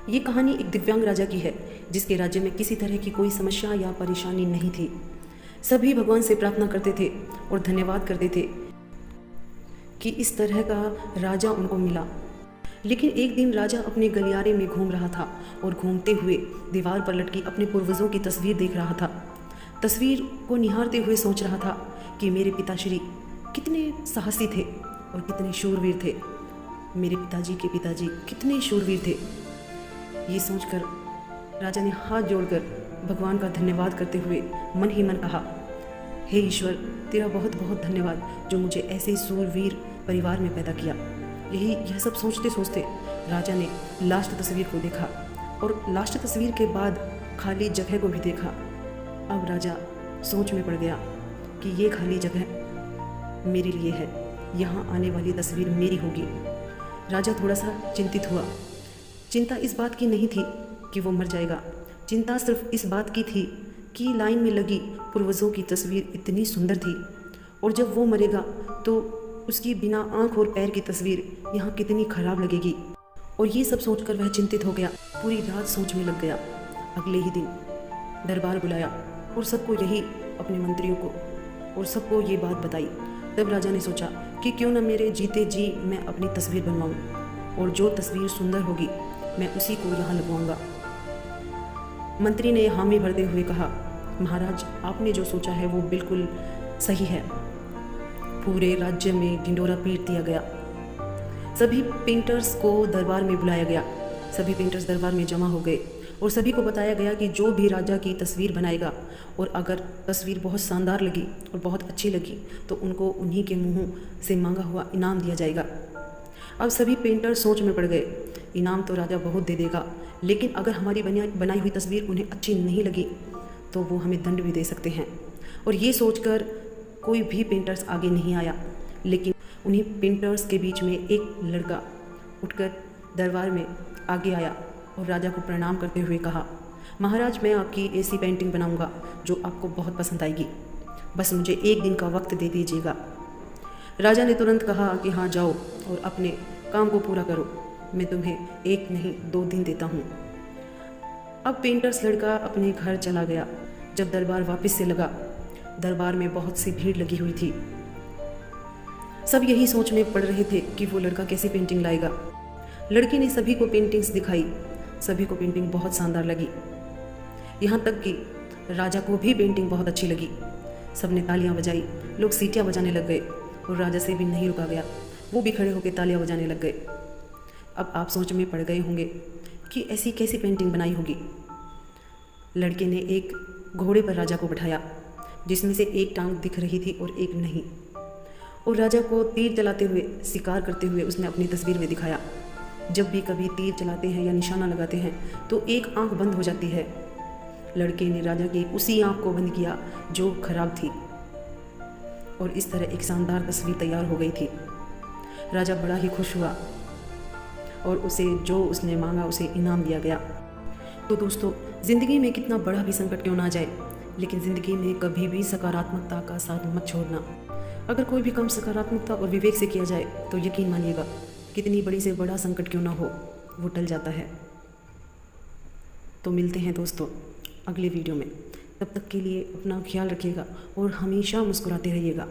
ये कहानी एक दिव्यांग राजा की है जिसके राज्य में किसी तरह की कोई समस्या या परेशानी नहीं थी। सभी भगवान से प्रार्थना करते थे और धन्यवाद करते थे कि इस तरह का राजा उनको मिला। लेकिन एक दिन राजा अपने गलियारे में घूम रहा था और घूमते हुए दीवार पर लटकी अपने पूर्वजों की तस्वीर देख रहा था। तस्वीर को निहारते हुए सोच रहा था कि मेरे पिताश्री कितने साहसी थे और कितने शूरवीर थे। मेरे पिताजी के पिताजी कितने शूरवीर थे। ये सोचकर राजा ने हाथ जोड़कर भगवान का धन्यवाद करते हुए मन ही मन कहा, हे ईश्वर, तेरा बहुत बहुत धन्यवाद जो मुझे ऐसे सूरवीर परिवार में पैदा किया। यह सब सोचते सोचते राजा ने लास्ट तस्वीर को देखा और लास्ट तस्वीर के बाद खाली जगह को भी देखा। अब राजा सोच में पड़ गया कि ये खाली जगह मेरे लिए है, यहाँ आने वाली तस्वीर मेरी होगी। राजा थोड़ा सा चिंतित हुआ। चिंता इस बात की नहीं थी कि वो मर जाएगा, चिंता सिर्फ इस बात की थी कि लाइन में लगी पूर्वजों की तस्वीर इतनी सुंदर थी और जब वो मरेगा तो उसकी बिना आंख और पैर की तस्वीर यहाँ कितनी खराब लगेगी। और ये सब सोचकर वह चिंतित हो गया, पूरी रात सोच में लग गया। अगले ही दिन दरबार बुलाया और सबको यही अपने मंत्रियों को और सबको ये बात बताई। तब राजा ने सोचा कि क्यों न मेरे जीते जी मैं अपनी तस्वीर बनवाऊँ और जो तस्वीर सुंदर होगी मैं उसी को यहाँ लगवाऊँगा। मंत्री ने हामी भरते हुए कहा, महाराज, आपने जो सोचा है वो बिल्कुल सही है। पूरे राज्य में ढिंढोरा पीट दिया गया। सभी पेंटर्स को दरबार में बुलाया गया। सभी पेंटर्स दरबार में जमा हो गए और सभी को बताया गया कि जो भी राजा की तस्वीर बनाएगा और अगर तस्वीर बहुत शानदार लगी और बहुत अच्छी लगी तो उनको उन्हीं के मुंह से मांगा हुआ इनाम दिया जाएगा। अब सभी पेंटर सोच में पड़ गए, इनाम तो राजा बहुत दे देगा, लेकिन अगर हमारी बनाई हुई तस्वीर उन्हें अच्छी नहीं लगी तो वो हमें दंड भी दे सकते हैं। और ये सोचकर कोई भी पेंटर्स आगे नहीं आया। लेकिन उन्हीं पेंटर्स के बीच में एक लड़का उठकर दरबार में आगे आया और राजा को प्रणाम करते हुए कहा, महाराज, मैं आपकी ऐसी पेंटिंग बनाऊंगा जो आपको बहुत पसंद आएगी, बस मुझे एक दिन का वक्त दे दीजिएगा। राजा ने तुरंत कहा कि हाँ, जाओ और अपने काम को पूरा करो, मैं तुम्हें 1 नहीं 2 दिन देता हूँ। अब पेंटर्स लड़का अपने घर चला गया। जब दरबार वापस से लगा, दरबार में बहुत सी भीड़ लगी हुई थी। सब यही सोच में पड़ रहे थे कि वो लड़का कैसी पेंटिंग लाएगा। लड़के ने सभी को पेंटिंग्स दिखाई। सभी को पेंटिंग बहुत शानदार लगी, यहाँ तक कि राजा को भी पेंटिंग बहुत अच्छी लगी। सबने तालियां बजाई, लोग सीटियां बजाने लग गए और राजा से भी नहीं रुका गया, वो भी खड़े होकर तालियां बजाने लग गए। अब आप सोच में पड़ गए होंगे कि ऐसी कैसी पेंटिंग बनाई होगी। लड़के ने एक घोड़े पर राजा को बिठाया जिसमें से एक टांग दिख रही थी और एक नहीं, और राजा को तीर चलाते हुए, शिकार करते हुए उसने अपनी तस्वीर में दिखाया। जब भी कभी तीर चलाते हैं या निशाना लगाते हैं तो एक आंख बंद हो जाती है। लड़के ने राजा की उसी आंख को बंद किया जो खराब थी और इस तरह एक शानदार तस्वीर तैयार हो गई थी। राजा बड़ा ही खुश हुआ और उसे जो उसने मांगा उसे इनाम दिया गया। तो दोस्तों, ज़िंदगी में कितना बड़ा भी संकट क्यों ना जाए, लेकिन ज़िंदगी में कभी भी सकारात्मकता का साथ मत छोड़ना। अगर कोई भी काम सकारात्मकता और विवेक से किया जाए तो यकीन मानिएगा, कितनी बड़ी से बड़ा संकट क्यों ना हो, वो टल जाता है। तो मिलते हैं दोस्तों अगले वीडियो में। तब तक के लिए अपना ख्याल रखिएगा और हमेशा मुस्कुराते रहिएगा।